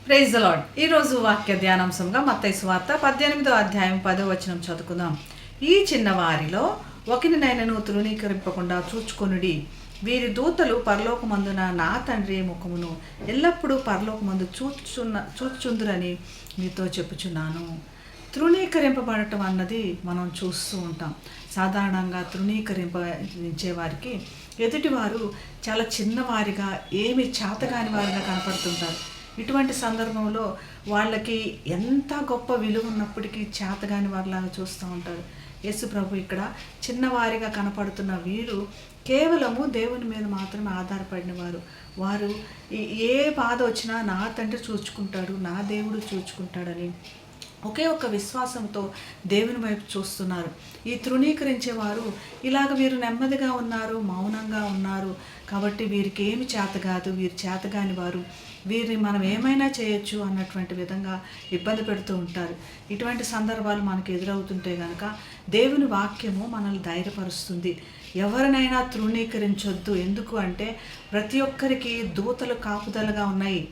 Praise the lord. ఈరోజు వాక్య ధ్యానాంశంగా మత్తయి సువార్త 18వ అధ్యాయం 10వ వచనం చదువుకుందాం. ఈ చిన్నవారిలో ఒకరినైనను తృణీకరింపకుండా చూచుకొనుడి. వీరి దూతలు పరలోకమందున నా తండ్రి ముఖమును ఎల్లప్పుడూ పరలోకమందు చూచుచుందురని మీతో చెప్పుచున్నాను. తృణీకరింపబడటం అన్నది మనం చూస్తూ ఉంటాం. సాధారణంగా తృణీకరింపే వారికి ఎదుటివారు చాలా చిన్నవారిగా, ఏమి చేతగాని వారిగా కనపడుతుంటారు. ఇటువంటి సందర్భంలో వాళ్ళకి ఎంత గొప్ప విలువ ఉన్నప్పటికీ చేతగాని వారిలాగా చూస్తూ ఉంటారు. యేసు ప్రభు ఇక్కడ చిన్నవారిగా కనపడుతున్న వీరు కేవలము దేవుని మీద మాత్రమే ఆధారపడిన వారు ఏ బాధ వచ్చినా నా తండ్రి చూచుకుంటాడు, నా దేవుడు చూచుకుంటాడని ఒకే ఒక్క విశ్వాసంతో దేవుని వైపు చూస్తున్నారు. ఈ తృణీకరించేవారు ఇలాగ వీరు నెమ్మదిగా ఉన్నారు, మౌనంగా ఉన్నారు కాబట్టి వీరికి ఏమి చేత కాదు, వీరు చేతగాని వారు, వీరిని మనం ఏమైనా చేయొచ్చు అన్నటువంటి విధంగా ఇబ్బంది పెడుతూ ఉంటారు. ఇటువంటి సందర్భాలు మనకు ఎదురవుతుంటే కనుక దేవుని వాక్యము మనల్ని ధైర్యపరుస్తుంది. ఎవరినైనా తృణీకరించొద్దు. ఎందుకు అంటే ప్రతి ఒక్కరికి దూతలు కాపుదలగా ఉన్నాయి.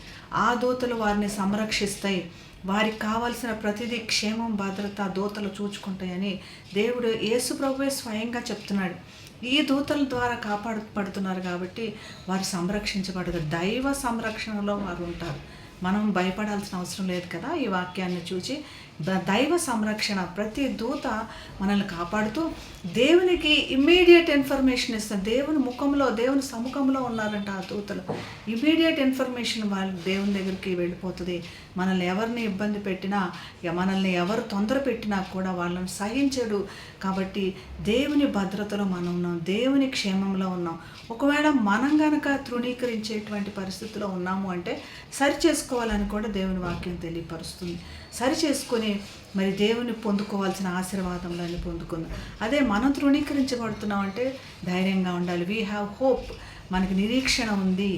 ఆ దూతలు వారిని సంరక్షిస్తాయి. వారికి కావాల్సిన ప్రతిదీ క్షేమం, భద్రత దూతలు చూచుకుంటాయని దేవుడు యేసు ప్రభువే స్వయంగా చెప్తున్నాడు. ఈ దూతల ద్వారా కాపాడపడుతున్నారు కాబట్టి వారు సంరక్షించబడదు. దైవ సంరక్షణలో వారు ఉంటారు. మనం భయపడాల్సిన అవసరం లేదు కదా. ఈ వాక్యాన్ని చూసి దైవ సంరక్షణ, ప్రతి దూత మనల్ని కాపాడుతూ దేవునికి ఇమ్మీడియట్ ఇన్ఫర్మేషన్ ఇస్తారు. దేవుని ముఖంలో, దేవుని సముఖంలో ఉన్నారంట ఆ దూతలు. ఇమ్మీడియట్ ఇన్ఫర్మేషన్ వాళ్ళు దేవుని దగ్గరికి వెళ్ళిపోతుంది. మనల్ని ఎవరిని ఇబ్బంది పెట్టినా, మనల్ని ఎవరు తొందర పెట్టినా కూడా వాళ్ళని సహించడు. కాబట్టి దేవుని భద్రతలో మనం ఉన్నాం, దేవుని క్షేమంలో ఉన్నాం. ఒకవేళ మనం గనక తృణీకరించేటువంటి పరిస్థితిలో ఉన్నాము అంటే సరి చేసుకోవాలని కూడా దేవుని వాక్యం తెలియపరుస్తుంది. సరి చేసుకొని మరి దేవుని పొందుకోవాల్సిన ఆశీర్వాదంలో పొందుకుందాం. అదే మనం తృణీకరించబడుతున్నాం అంటే ధైర్యంగా ఉండాలి. We have hope. మనకి నిరీక్షణ ఉంది.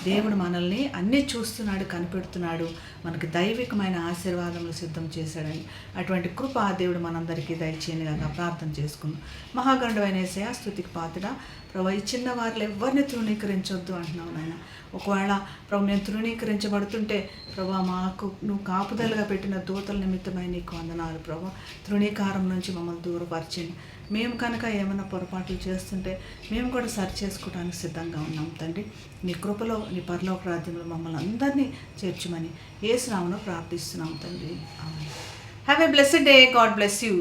దేవుడు మనల్ని అన్నీ చూస్తున్నాడు, కనిపెడుతున్నాడు. మనకు దైవికమైన ఆశీర్వాదములు సిద్ధం చేశాడని అటువంటి కృప దేవుడు మనందరికీ దయచేయనిగా ప్రార్థన చేసుకుందాం. మహాగణుడైన యేసయ్యా, స్తుతికి పాత్రుడా ప్రభు, ఈ చిన్న వారిలో ఎవరిని తృణీకరించొద్దు అంటున్నావు నాయన. ఒకవేళ ప్రభు మేము తృణీకరించబడుతుంటే ప్రభు, మాకు నువ్వు కాపుదలుగా పెట్టిన దూతల నిమిత్తమై నీకు వందనాలు ప్రభు. తృణీకారం నుంచి మమ్మల్ని దూరపరిచింది. మేము కనుక ఏమైనా పొరపాట్లు చేస్తుంటే మేము కూడా సరి చేసుకోవడానికి సిద్ధంగా ఉన్నాం తండ్రి. నీ కృపలో, నీ పరలోక రాజ్యంలో మమ్మల్ని అందరినీ చేర్చుమని యేసు నామమున ప్రార్థిస్తున్నాం తండ్రి. Amen. Have a blessed day. God bless you.